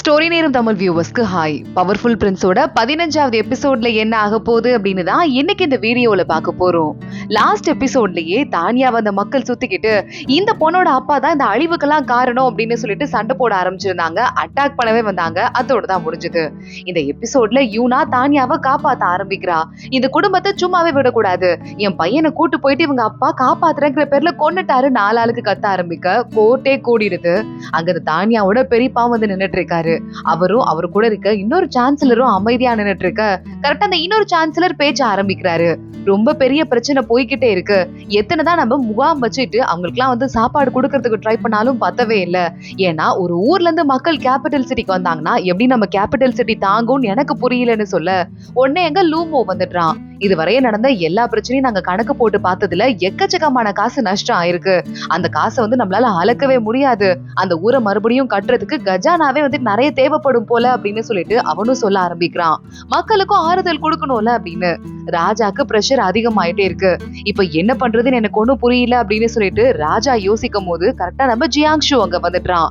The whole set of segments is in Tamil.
ஸ்டோரி நேரம் தமிழ் வியூவர்ஸ்க்கு ஹாய். பவர்ஃபுல் பிரின்ஸோட 15வது எபிசோட்ல என்ன ஆக போகுது அப்படின்னு தான் இன்னைக்கு இந்த வீடியோல பார்க்க போறோம். லாஸ்ட் எபிசோட்லயே தானியா வந்த மக்கள் சுத்திக்கிட்டு இந்த பொண்ணோட அப்பா தான் இந்த அழிவுக்கெல்லாம் காரணம் அப்படின்னு சொல்லிட்டு சண்டை போட ஆரம்பிச்சிருந்தாங்க. அட்டாக் பண்ணவே வந்தாங்க. அதோட தான் முடிஞ்சது. இந்த எபிசோட்ல யூனா தானியாவை காப்பாத்த ஆரம்பிக்கிறா. இந்த குடும்பத்தை சும்மாவே விடக்கூடாது, என் பையனை கூட்டு போயிட்டு இவங்க அப்பா காப்பாத்துறங்கிற பேர்ல கொன்னுட்டாரு 4 ஆளுக்கு கத்த ஆரம்பிக்க கோர்ட்டே கூடிடுது. அங்க தானியாவோட பெரியப்பா வந்து நின்னுட்டு இருக்காரு. அவரும் அவரு கூட இருக்க இன்னொரு சான்சலரும் அமைதியா நின்னுட்டு இருக்க கரெக்டா அந்த இன்னொரு சான்சலர் பேச்ச ஆரம்பிக்கிறாரு. ரொம்ப பெரிய பிரச்சனை போய்கிட்டே இருக்கு. எத்தனைதான் நம்ம முகாம் வச்சுட்டு அவங்களுக்கு எல்லாம் வந்து சாப்பாடு கொடுக்கறதுக்கு ட்ரை பண்ணாலும் பத்தவே இல்லை. ஏன்னா ஒரு ஊர்ல இருந்து மக்கள் கேபிட்டல் சிட்டிக்கு வந்தாங்கன்னா எப்படி நம்ம கேபிட்டல் சிட்டி தாங்கும்னு எனக்கு புரியலன்னு சொல்ல உடனே எங்க லூமோ வந்துடுறான். இதுவரையே நடந்த எல்லா பிரச்சனையும் நாங்க கணக்கு போட்டு பார்த்ததுல எக்கச்சக்கமான காசு நஷ்டம் ஆயிருக்கு. அந்த காசை வந்து நம்மளால அளக்கவே முடியாது. அந்த ஊரை மறுபடியும் கட்டுறதுக்கு கஜானாவே வந்து நிறைய தேவைப்படும் போல அப்படின்னு சொல்லிட்டு அவனும் சொல்ல ஆரம்பிக்கிறான். மக்களுக்கும் ஆறுதல் கொடுக்கணும்ல அப்படின்னு. ராஜாக்கு பிரஷர் அதிகமாயிட்டே இருக்கு. இப்ப என்ன பண்றதுன்னு எனக்கு ஒண்ணும் புரியல அப்படின்னு சொல்லிட்டு ராஜா யோசிக்கும் போது கரெக்டா நம்ம ஜியாங்ஷு அங்க வந்துடுறான்.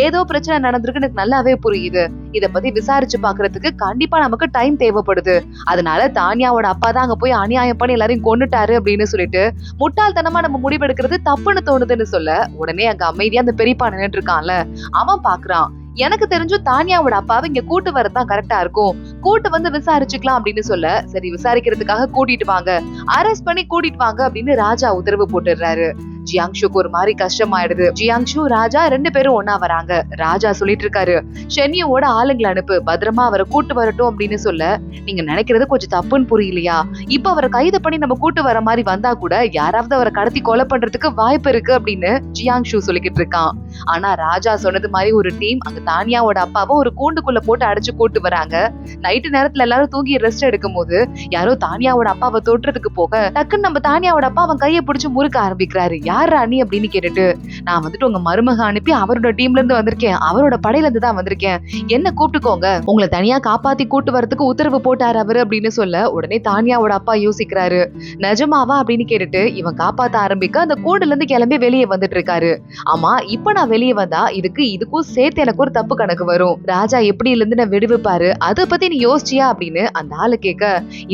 ஏதோ பிரச்சனை நடந்திருக்கு எனக்கு நல்லாவே புரியுது. இத பத்தி விசாரிச்சு பாக்குறதுக்கு கண்டிப்பா நமக்கு டைம் தேவைப்படுது. அதனால தானியாவோட அப்பா தான் அங்க போய் அநியாயம் பண்ணி எல்லாரையும் கொன்னுட்டாரு அப்படின்னு சொல்லிட்டு முட்டாள்தனமா நம்ம முடிவெடுக்கிறது தப்புன்னு தோணுதுன்னு சொல்ல உடனே அங்க அமைதியா அந்த பெரியப்பா நின்னுட்டு இருக்கான்ல அவன் பாக்குறான். எனக்கு தெரிஞ்சும் தானியாவோட அப்பாவை இங்க கூட்டு வரதான் கரெக்டா இருக்கும். கூட்டு வந்து விசாரிச்சுக்கலாம் அப்படின்னு சொல்ல சரி விசாரிக்கிறதுக்காக கூட்டிட்டு வாங்க, அரெஸ்ட் பண்ணி கூட்டிட்டு வாங்க அப்படின்னு ராஜா உத்தரவு போட்டுடுறாரு. ஜியாங்ஷுக்கு ஒரு மாதிரி கஷ்டமாயிடுது. ஜியாங்ஷு ராஜா 2 பேரும் ஒன்னா வராங்க. ராஜா சொல்லிட்டு இருக்காரு, ஷென்யூவோட ஆளுங்களை அனுப்பு, பத்திரமா அவரை கூட்டு வரட்டும் அப்படின்னு சொல்ல நீங்க நினைக்கிறது கொஞ்சம் தப்புன்னு புரியலையா? இப்ப அவரை கைது பண்ணி நம்ம கூட்டு வர மாதிரி வந்தா கூட யாராவது அவரை கடத்தி கொலை பண்றதுக்கு வாய்ப்பு இருக்கு அப்படின்னு ஜியாங்ஷு சொல்லிக்கிட்டு இருக்கான். ஆனா ராஜா சொன்னது மாதிரி ஒரு டீம் அங்க தானியாவோட அப்பாவை ஒரு கூண்டுக்குள்ள போட்டு அடைச்சு கூட்டு வராங்க. நைட்டு நேரத்துல எல்லாரும் தூங்கி ரெஸ்ட் எடுக்கும் போது யாரோ தானியாவோட அப்பாவை தொட்டுறதுக்கு போக டக்குன்னு நம்ம தானியாவோட அப்பா அவன் கையை பிடிச்சு முறுக்க ஆரம்பிக்கிறாரு. யார் ராணி அப்படின்னு கேட்டுட்டு நான் வந்துட்டு உங்க மருமக அனுப்பி அவரோட டீம்ல இருந்து வந்திருக்கேன், அவரோட படையில இருந்து தான் வந்திருக்கேன், என்ன கூப்பிட்டுக்கோங்க, உங்களை தனியா காப்பாத்தி கூட்டு வரதுக்கு உத்தரவு போட்டாரு அவரு அப்படின்னு சொல்ல உடனே தானியாவோட அப்பா யோசிக்கிறாரு. நிஜமாவா அப்படின்னு கேட்டுட்டு இவன் காப்பாத்த ஆரம்பிக்க அந்த கூண்டுல இருந்து கிளம்பி வெளியே வந்துட்டு இருக்காரு. ஆமா இப்ப நான் வெளியே வந்தா இதுக்கும் சேர்த்து எனக்கு ஒரு தப்பு கணக்கு வரும். ராஜா எப்படி இருந்து நான் விடுவிப்பாரு, அதை பத்தி நீ யோசிச்சியா அப்படின்னு அந்த ஆளு கேட்க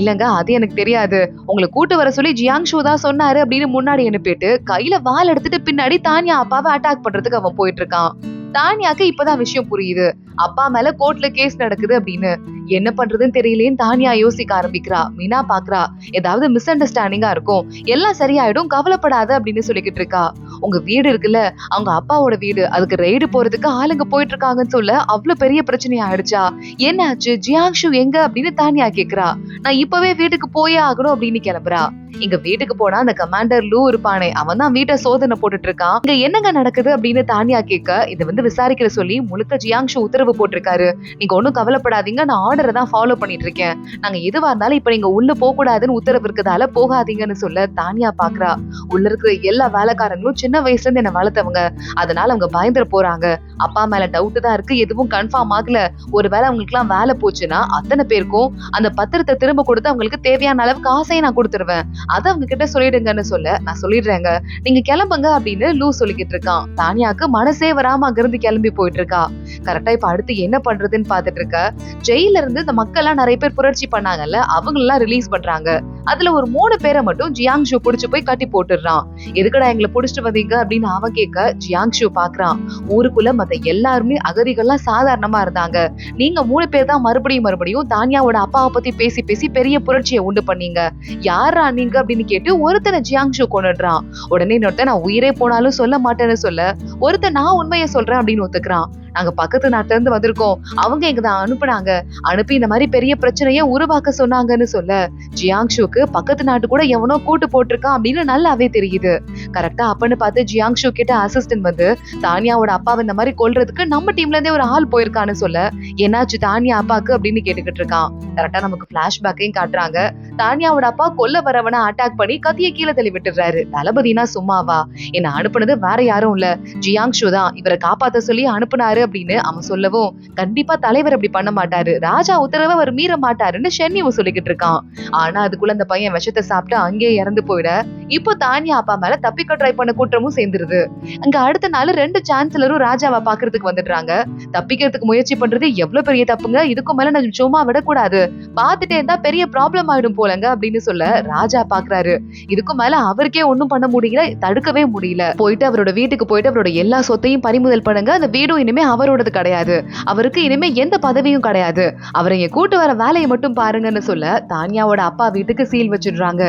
இல்லங்க அது எனக்கு தெரியாது, உங்களை கூட்டு வர சொல்லி ஜியாங்ஷு தான் சொன்னாரு அப்படின்னு முன்னாடி அனுப்பிட்டு கையில வாள் எடுத்துட்டு பின்னாடி தானியா அப்பாவை அட்டாக் பண்றதுக்கு அவன் போயிட்டு இருக்கான். தானியாக்கு இப்பதான் விஷயம் புரியுது, அப்பா மேல கோர்ட்ல கேஸ் நடக்குது அப்படின்னு. என்ன பண்றதுன்னு தெரியலேன்னு தானியா யோசிக்க ஆரம்பிக்கிறா. மீனா பாக்குறா ஏதாவது மிஸ் அண்டர்ஸ்டாண்டிங்கா இருக்கும், எல்லாம் சரியாயிடும் கவலைப்படாத அப்படின்னு சொல்லிக்கிட்டு இருக்கா. உங்க வீடு இருக்குல்ல அவங்க அப்பாவோட வீடு, அதுக்கு ரெய்டு போறதுக்கு ஆளுங்க போயிட்டு இருக்காங்கன்னு சொல்ல அவ்வளவு பெரிய பிரச்சனை ஆயிடுச்சா, என்ன ஆச்சு ஜியாங்ஷு எங்க அப்படின்னு தானியா கேக்குறா. நான் இப்பவே வீட்டுக்கு போயே ஆகணும் அப்படின்னு கிளம்புறா. எங்க வீட்டுக்கு போனா அந்த கமாண்டர் லூ இருப்பானே அவன் தான் வீட்டை சோதனை போட்டுட்டு இருக்கான், இங்க என்னங்க நடக்குது அப்படின்னு தானியா கேட்க இதை வந்து விசாரிக்கிற சொல்லி முழுக்க ஜியாங்ஷு உத்தரவு போட்டிருக்காரு. நீங்க ஒண்ணும் கவலைப்படாதீங்க, நான் ஆர்டரை தான் ஃபாலோ பண்ணிட்டு இருக்கேன், நாங்க எதுவா இருந்தாலும் இப்ப நீங்க உள்ள போக கூடாதுன்னு உத்தரவு இருக்கிறதால போகாதீங்கன்னு சொல்ல தானியா பாக்குறா. உள்ள இருக்கிற எல்லா வேலைக்காரங்களும் சின்ன வயசுல இருந்து என்ன வளர்த்தவங்க, அதனால அவங்க பயந்துட போறாங்க. அப்பா மேல டவுட் தான் இருக்கு, எதுவும் கன்ஃபார்ம் ஆகல. ஒருவேளை அவங்களுக்கு எல்லாம் வேலை போச்சுன்னா அத்தனை பேருக்கும் அந்த பத்திரத்தை திரும்ப கொடுத்து அவங்களுக்கு தேவையான அளவு காசையும் நான் கொடுத்துருவேன், அத அவங்க கிட்ட சொல்லிடுங்கன்னு சொல்ல நான் சொல்லிடுறேங்க நீங்க கிளம்புங்க அப்படின்னு லூ சொல்லிக்கிட்டு இருக்கான். தானியாக்கு மனசே வராம அங்கிருந்து கிளம்பி போயிட்டு இருக்கா. கரெக்டா இப்ப அடுத்து என்ன பண்றதுன்னு பாத்துட்டு இருக்க. ஜெயில இருந்து இந்த மக்கள் எல்லாம் நிறைய பேர் புரட்சி பண்ணாங்கல்ல அவங்க எல்லாம் ரிலீஸ் பண்றாங்க. அதுல ஒரு 3 பேரை மட்டும் ஜியாங்ஷு புடிச்சு போய் கட்டி போட்டுடுறான். எதுக்கடா எங்களை புடிச்சிட்டு வந்தீங்க அப்படின்னு அவன் கேட்க ஜியாங்ஷு பாக்குறான். ஊருக்குள்ள மத்த எல்லாருமே அகதிகள்லாம் சாதாரணமா இருந்தாங்க, நீங்க 3 பேர் தான் மறுபடியும் தானியாவோட அப்பாவை பத்தி பேசி பேசி பெரிய புரட்சியை உண்டு பண்ணீங்க, யாரா நீங்க அப்படின்னு கேட்டு ஒருத்தனை ஜியாங்ஷு கொண்டுடுறான். உடனே இன்னொருத்தன் நான் உயிரே போனாலும் சொல்ல மாட்டேன்னு சொல்ல ஒருத்தன் நான் உண்மையை சொல்றேன் அப்படின்னு ஒத்துக்கிறான். நாங்க பக்கத்து நாட்டுல இருந்து வந்திருக்கோம், அவங்க எங்க தான் அனுப்புனாங்க, அனுப்பி இந்த மாதிரி பெரிய பிரச்சனைய உருவாக்க சொன்னாங்கன்னு சொல்ல ஜியாங்ஷுக்கு பக்கத்து நாட்டு கூட எவனோ கூட்டு போட்டிருக்கான் அப்படின்னு நல்லாவே தெரியுது. கரெக்டா அப்பன்னு பார்த்து ஜியாங்ஷு கிட்ட அசிஸ்டன்ட் வந்து தானியாவோட அப்பாவை இந்த மாதிரி கொல்றதுக்கு நம்ம டீம்ல இருந்தே ஒரு ஆள் போயிருக்கான்னு சொல்ல என்னாச்சு தானியா அப்பாக்கு அப்படின்னு கேட்டுக்கிட்டு இருக்கான். கரெக்டா நமக்கு பிளாஷ்பேக்கையும் காட்டுறாங்க. தானியாவோட அப்பா கொல்ல வரவனை அட்டாக் பண்ணி கத்திய கீழே தள்ளி விட்டுறாரு. தளபதினா சும்மாவா, என்ன அனுப்புனது வேற யாரும் இல்ல ஜியாங்ஷு தான், இவரை காப்பாத்த சொல்லி அனுப்புனாரு பண்ணுவாரு அப்படின்னு அவன் சொல்லவும், கண்டிப்பா தலைவர் அப்படி பண்ண மாட்டாரு, ராஜா உத்தரவை அவர் மீற மாட்டாருன்னு ஷென்னியும் சொல்லிக்கிட்டு இருக்கான். ஆனா அதுக்குள்ள அந்த பையன் விஷத்தை சாப்பிட்டு அங்கேயே இறந்து போயிட இப்போ தானியா அப்பா மேல தப்பிக்க ட்ரை பண்ண குற்றமும் சேர்ந்துருது. அங்க அடுத்த நாள் 2 சான்சலரும் ராஜாவை பாக்குறதுக்கு வந்துடுறாங்க. தப்பிக்கிறதுக்கு முயற்சி பண்றது எவ்வளவு பெரிய தப்புங்க, இதுக்கும் மேல நான் சும்மா விடக்கூடாது, பாத்துட்டே இருந்தா பெரிய ப்ராப்ளம் ஆயிடும் போலங்க அப்படின்னு சொல்ல ராஜா பாக்குறாரு. இதுக்கும் மேல அவருக்கே ஒண்ணும் பண்ண முடியல, தடுக்கவே முடியல. போயிட்டு அவரோட வீட்டுக்கு போயிட்டு அவரோட எல்லா சொத்தையும் பறிமுதல் பண்ணுங்க, அந்த வீடும் இனிமே அவரோடது கிடையாது, அவருக்கு இனிமே எந்த பதவியும் கிடையாது, அவரை இங்க கூட்டு வர வேலையை மட்டும் பாருங்கன்னு சொல்ல தானியாவோட அப்பா வீட்டுக்கு சீல் வச்சிடுறாங்க.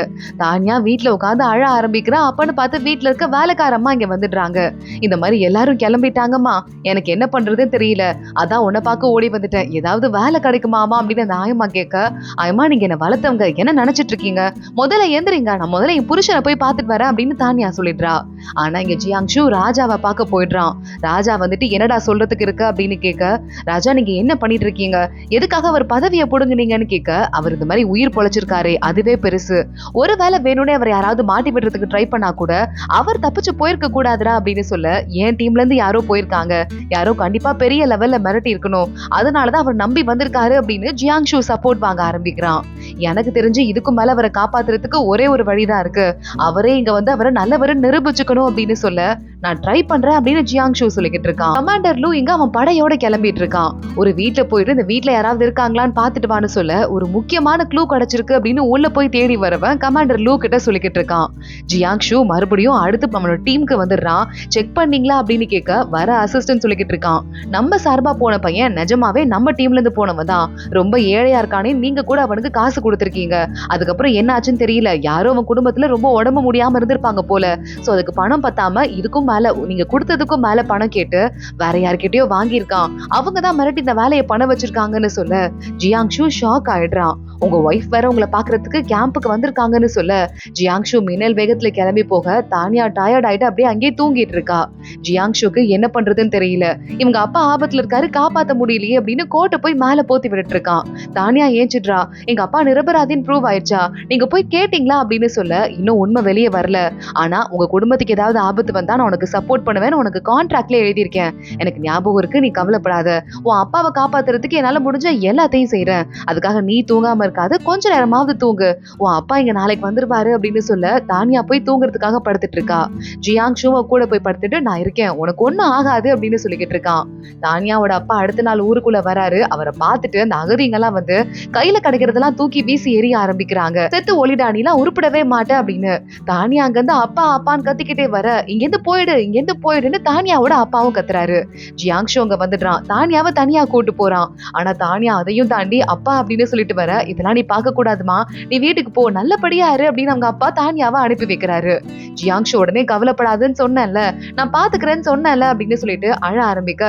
தானியா வீட்டுல உட்காந்து அழ ஆரம்பிக்கிறா. அப்பன்னு பார்த்து வீட்டுல இருக்க வேலைக்காரம்மா இங்க வந்துடுறாங்க. இந்த மாதிரி எல்லாரும் கிளம்பிட்டாங்கம்மா, எனக்கு என்ன பண்றதுன்னு தெரியல, அதான் உன்னை பார்க்க ஓடி வந்துட்டேன், ஏதாவது வேலை கிடைக்குமாமா அப்படின்னு அந்த ஆயம்மா கேட்க, ஆயம்மா நீங்க என்ன வளர்த்தவங்க, என்ன நினைச்சிட்டு இருக்கீங்க, முதல்ல எந்திரிங்க, நான் முதல்ல என் புருஷனை போய் பார்த்துட்டு வரேன் அப்படின்னு தானியா சொல்லிடுறா. ஆனா இங்க ஜியாங்ஷு ராஜாவை பார்க்க போயிடுறான். ராஜா வந்துட்டு என்னடா சொல்றதுக்கு இருக்கு அப்படின்னு கேட்க, ராஜா நீங்க என்ன பண்ணிட்டு இருக்கீங்க, எதுக்காக அவர் பதவியை புடுங்குனீங்கன்னு கேட்க, அவர் இந்த மாதிரி உயிர் பொழைச்சிருக்காரு அதுவே பெருசு, ஒருவேளை வேணும்னே அவர் யாராவது மாட்டி விடுறதுக்கு ட்ரை பண்ணா கூட அவர் தப்பிச்சு போயிருக்க கூடாதுடா அப்படின்னு சொல்ல, என் டீம்ல இருந்து யாரோ போயிருக்காங்க, யாரோ கண்டிப்பா பெரிய லெவல்ல மிரட்டி இருக்கணும், அதனாலதான் அவர் நம்பி வந்திருக்காரு அப்படின்னு ஜியாங்ஷு சப்போர்ட் வாங்க ஆரம்பிக்கிறான். எனக்கு தெரிஞ்சு இதுக்கு மேல அவரை காப்பாத்துறதுக்கு ஒரே ஒரு வழிதான் இருக்கு, அவரே இங்க வந்து அவரை நல்லவரை நிரூபிச்சுக்கணும் அப்படின்னு சொல்ல, நான் ட்ரை பண்றேன் அப்படின்னு ஜியாங்ஷு சொல்லிக்கிட்டு இருக்கான். கமாண்டர் லூ இங்க அவன் படையோட கிளம்பிட்டு இருக்கான். ஒரு வீட்டுல போயிட்டு இந்த வீட்டுல யாராவது இருக்காங்களான்னு பாத்துட்டு வான்னு சொல்ல, ஒரு முக்கியமான க்ளூ கிடைச்சிருக்கு அப்படின்னு உள்ள போய் தேடி வரவன் கமாண்டர் லூ கிட்ட சொல்லிக்கிட்டு இருக்கான். ஜியாங்ஷு மறுபடியும் அடுத்து அவனோட டீமுக்கு வந்துடுறான். செக் பண்ணீங்களா அப்படின்னு கேட்க, வர அசிஸ்டன்ட் சொல்லிக்கிட்டு இருக்கான், நம்ம சார்பா போன பையன் நிஜமாவே நம்ம டீம்ல இருந்து போனவன் தான், ரொம்ப ஏழையா இருக்கானே, நீங்க கூட அவனுக்கு காசு கொடுத்திருக்கீங்க, அதுக்கப்புறம் என்ன ஆச்சுன்னு தெரியல, யாரோ அவன் குடும்பத்துல ரொம்ப உடம்பு முடியாம இருந்திருப்பாங்க போல, சோ அதுக்கு பணம் பத்தாம இதுக்கும் மேல நீங்க கொடுத்ததுக்கும் மேல பணம் கேட்டு வேற யார்கிட்டயோ வாங்கியிருக்கான், அவங்கதான் மிரட்டி இந்த வேலையை பண்ண வச்சிருக்காங்கன்னு சொல்ல ஜியாங்ஷு ஷாக் ஆயிடுறான். உங்க ஒய்ஃப் வேற உங்களை பாக்குறதுக்கு கேம்புக்கு வந்திருக்காங்கன்னு சொல்ல ஜியாங்ஷு மின்னல் வேகத்துல கிளம்பி போக தானியா டயர்ட் ஆயிட்டு அப்படியே அங்கேயே தூங்கிட்டு இருக்கா. ஜியாங்ஷுக்கு என்ன பண்றதுன்னு தெரியல, இவங்க அப்பா ஆபத்துல இருக்காரு, காப்பாத்த முடியலையே அப்படின்னு கோட்டை போய் மேல போத்தி விட்டுட்டு இருக்கான். தானியா ஏஞ்சிடுறா, எங்க அப்பா நிரபராதின்னு ப்ரூவ் ஆயிடுச்சா, நீங்க போய் கேட்டீங்களா அப்படின்னு சொல்ல, இன்னும் உண்மை வெளியே வரல, ஆனா உங்க குடும்பத்துக்கு ஏதாவது ஆபத்து வந்தா நான் உனக்கு சப்போர்ட் பண்ணுவேன், உனக்கு கான்ட்ராக்ட்ல எழுதியிருக்கேன், எனக்கு ஞாபகம் இருக்கு, நீ கவலைப்படாத, உன் அப்பாவை காப்பாத்துறதுக்கு என்னால முடிஞ்ச எல்லாத்தையும் செய்யறேன், அதுக்காக நீ தூங்காம இருக்காது, கொஞ்ச நேரமாவது தூங்கு, உன் அப்பா இங்க நாளைக்கு வந்துருவாரு அப்படின்னு சொல்ல தானியா போய் தூங்குறதுக்காக படுத்துட்டு இருக்கா. ஜியாங்ஷுவ கூட போய் படுத்துட்டு, நான் இருக்கேன், உனக்கு ஒண்ணும் ஆகாது அப்படின்னு சொல்லிக்கிட்டு இருக்கான். தானியாவோட அப்பா அடுத்த நாள் ஊருக்குள்ள வராரு. அவரை பார்த்துட்டு அந்த அகதிங்க எல்லாம் வந்து கையில கிடைக்கிறதெல்லாம் தூக்கி வீசி எரிய ஆரம்பிக்கிறாங்க. செத்து ஒளிடானிலாம் உருப்பிடவே மாட்டேன் அப்படின்னு தானியா அங்க இருந்து அப்பா அப்பான்னு கத்திக்கிட்டே வர, இங்க இருந்து போயிடு, இங்க இருந்து போயிடுன்னு தானியாவோட அப்பாவும் கத்துறாரு. ஜியாங்ஷு அங்க வந்துடுறான். தானியாவை தனியா கூட்டு போறான். ஆனா தானியா அதையும் தாண்டி அப்பா அப்படின்னு சொல்லிட்டு வர, இதெல்லாம் நீ பார்க்க கூடாதுமா, நீ வீட்டுக்கு போ, நல்லபடியா இரு அப்படின்னு அவங்க அப்பா தானியாவை அனுப்பி வைக்கிறாரு. ஜியாங்ஷு உடனே கவலைப்படாதுன்னு சொன்னேன்ல, நான் பாத்துக்கிறேன்னு சொன்னேன்ல அப்படின்னு சொல்லிட்டு அழ ஆரம்பிக்க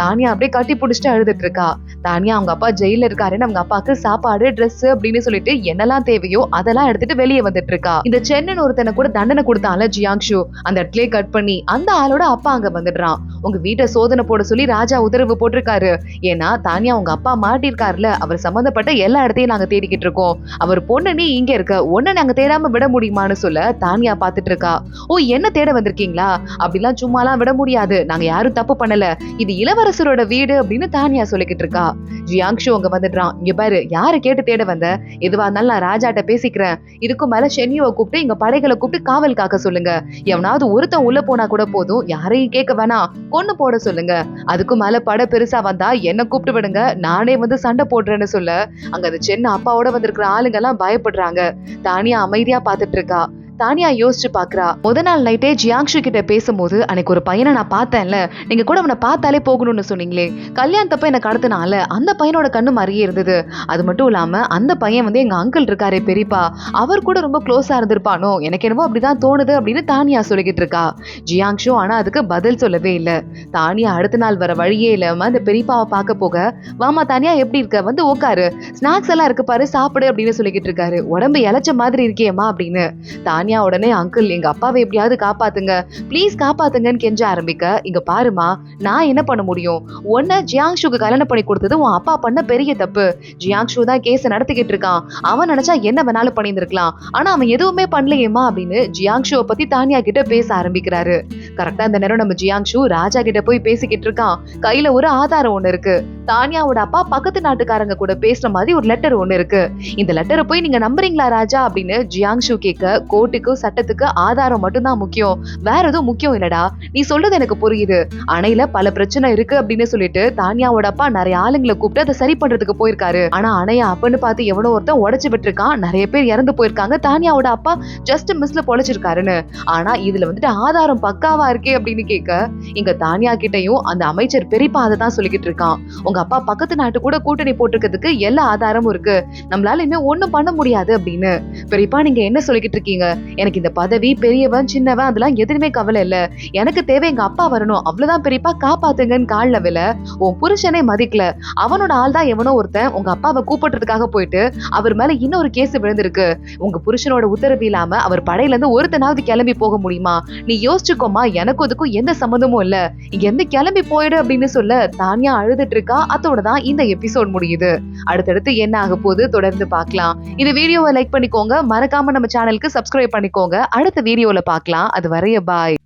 தானியா அப்படியே கட்டி பிடிச்சிட்டு அழுதுட்டு இருக்கா. தானியா அவங்க அப்பா ஜெயில இருக்காருன்னு அவங்க அப்பாவுக்கு சாப்பாடு, ட்ரெஸ் அப்படின்னு சொல்லிட்டு என்னெல்லாம் தேவையோ அதெல்லாம் எடுத்துட்டு வெளியே வந்துட்டு இருக்கா. இந்த சென்னன் ஒருத்தனை கூட தண்டனை கொடுத்தால ஜியாங்ஷு, அந்த இடத்துல கட் பண்ணி அந்த ஆளோட அப்பா அங்க வந்துடுறான். உங்க வீட்டை சோதனை போட சொல்லி ராஜா உத்தரவு போட்டிருக்காரு, ஏன்னா தானியா உங்க அப்பா மாட்டிருக்காருல, அவர் சம்பந்தப்பட்ட எல்லா இடத்தையும் நாங்க தேடிக்கிட்டு இருக்கோம், அவர் பொண்ணு நீ இங்க இருக்க, ஒண்ணு நாங்க தேடாம விட முடியுமான்னு சொல்ல தானியா பாத்துட்டு இருக்கா. ஓ என்ன தேட வந்திருக்கீங்களா, அப்படிலாம் சும்மாலாம் விட முடியாது, நாங்க யாரும் தப்பு பண்ணல, இது இளவரசரோட வீடு அப்படின்னு தானியா சொல்லிக்கிட்டு இருக்கா. ஜியாங்ஷு அங்க வந்துடுறான். இங்க பாரு, யாரை கேட்டு தேட வந்த, எதுவா இருந்தாலும் நான் ராஜாட்ட பேசிக்கிறேன், இதுக்கும் மேல ஷென்னியோவை கூப்பிட்டு இங்க படைகளை கூப்பிட்டு காவல் காக்க சொல்லுங்க, எவனாவது ஒருத்தன் உள்ள போனா கூட போதும், யாரையும் கேட்க வேணாம், கொன்னு போட சொல்லுங்க, அதுக்கும் மேல படை பெருசா வந்தா என்ன கூப்பிட்டு விடுங்க, நானே வந்து சண்டை போடுறேன்னு சொல்ல அங்க அந்த சென்ன அப்பாவோட வந்திருக்கிற ஆளுங்க எல்லாம் பயப்படுறாங்க. தானியா அமைதியா பாத்துட்டு இருக்கா. தானியா யோசிச்சு பாக்குறா. முத நாள் நைட்டே ஜியாங்ஷு கிட்ட பேசும்போது, அன்னைக்கு ஒரு பையனை நான் பார்த்தேன்ல, நீங்க கூட அவனை பார்த்தாலே போகணும்னு சொன்னீங்களே, கல்யாணத்தப்ப எனக்கு கடத்தினால அந்த பையனோட கண்ணு மறியே இருந்தது, அது மட்டும் இல்லாம அந்த பையன் வந்து எங்க அங்கிள் இருக்காரு பெரியப்பா, அவர் கூட ரொம்ப க்ளோஸா இருந்திருப்பானோ, எனக்கு என்னவோ அப்படிதான் தோணுது அப்படின்னு தானியா சொல்லிக்கிட்டு இருக்கா. ஜியாங்ஷு ஆனா அதுக்கு பதில் சொல்லவே இல்ல. தானியா அடுத்த நாள் வர வழியே இல்லாம அந்த பெரியப்பாவை பார்க்க போக, வாமா தானியா எப்படி இருக்க, வந்து உட்காரு, ஸ்நாக்ஸ் எல்லாம் இருக்கு பாரு, சாப்பிடு அப்படின்னு சொல்லிக்கிட்டு இருக்காரு. உடம்பு இளைச்ச மாதிரி இருக்கியம்மா அப்படின்னு தானியா தானியா உடனே அங்கிள் எங்க அப்பாவை எப்படியாவது காப்பாத்துங்க, ப்ளீஸ் காப்பாத்துங்கன்னு கெஞ்ச ஆரம்பிக்க, இங்க பாருமா நான் என்ன பண்ண முடியும், உன்னை ஜியாங்ஷுக்கு கல்யாணம் பண்ணி கொடுத்தது உன் அப்பா பண்ண பெரிய தப்பு. ஜியாங்ஷு தான் கேஸ் நடத்திக்கிட்டு இருக்கான், அவன் நினைச்சா என்ன வேணாலும் பண்ணியிருந்திருக்கலாம், ஆனா அவன் எதுவுமே பண்ணலையேமா அப்படின்னு ஜியாங்ஷுவை பத்தி தானியா கிட்ட பேச ஆரம்பிக்கிறாரு. கரெக்டா அந்த நேரம் நம்ம ஜியாங்ஷு ராஜா கிட்ட போய் பேசிக்கிட்டு இருக்கான். கையில ஒரு ஆதாரம் ஒண்ணு இருக்கு. தானியாவோட அப்பா பக்கத்து நாட்டுக்காரங்க கூட பேசுற மாதிரி ஒரு லெட்டர் ஒண்ணு இருக்கு. இந்த லெட்டரை போய் நீங்க நம்புறீங்களா ராஜா அப்படின்னு ஜியாங்ஷு கேட்க, கோர்ட்டுக்கு சட்டத்துக்கு ஆதாரம் மட்டும்தான் முக்கியம், வேற எதுவும் முக்கியம் இல்லடா, நீ சொல்றது எனக்கு புரியுது, அணையில பல பிரச்சனை இருக்கு அப்படின்னு சொல்லிட்டு தானியாவோட அப்பா நிறைய ஆளுங்களை கூப்பிட்டு அதை சரி பண்றதுக்கு போயிருக்காரு. ஆனா அணைய அப்பன்னு பார்த்து எவனோ ஒருத்தன் உடைச்சு விட்டுருக்கான், நிறைய பேர் இறந்து போயிருக்காங்க, தானியாவோட அப்பா ஜஸ்ட் மிஸ்ல பொழைச்சிருக்காருன்னு. ஆனா இதுல வந்துட்டு ஆதாரம் பக்காவா இருக்கே அப்படின்னு கேட்க, இங்க தானியா கிட்டையும் அந்த அமைச்சர் பெரியப்பா அதை தான் சொல்லிக்கிட்டு இருக்கான். உங்க அப்பா பக்கத்து நாட்டு கூட கூட்டணி போட்டிருக்கிறதுக்கு எல்லா ஆதாரமும் இருக்கு, நம்மளால இனிமே ஒண்ணும் பண்ண முடியாது அப்படின்னு. பெரியப்பா நீங்க என்ன சொல்லிக்கிட்டு இருக்கீங்க, எனக்கு இந்த பதவி பெரியவன் சின்னவன் அதெல்லாம் எதுவுமே கவலை இல்ல, எனக்கு தேவை எங்க அப்பா வரணும், அவ்வளவுதான் பெரியப்பா, காப்பாத்துங்கன்னு கால்ல விழ, உன் புருஷனே மதிக்கல, அவனோட ஆள் தான் எவனோ ஒருத்தன் உங்க அப்பாவை கூப்பிடுறதுக்காக போயிட்டு அவர் மேல இன்னொரு கேஸ் விழுந்திருக்கு, உங்க புருஷனோட உத்தரவு இல்லாம அவர் படையில இருந்து ஒருத்தனாவது கிளம்பி போக முடியுமா, நீ யோசிச்சுக்கோமா, எனக்கும் அதுக்கும் எந்த சம்மந்தமும் இல்ல, இங்க இருந்து கிளம்பி போயிடு அப்படின்னு சொல்ல தானியா அழுதுட்டு இருக்கா. அதோட தான் இந்த எபிசோட் முடியுது. அடுத்தடுத்து என்ன ஆக போகுது தொடர்ந்து பார்க்கலாம். இந்த வீடியோவை லைக் பண்ணிக்கோங்க, மறக்காம நம்ம சேனலுக்கு சப்ஸ்கிரைப் பண்ணிக்கோங்க. அடுத்த வீடியோல பார்க்கலாம். அது வரைய பாய்.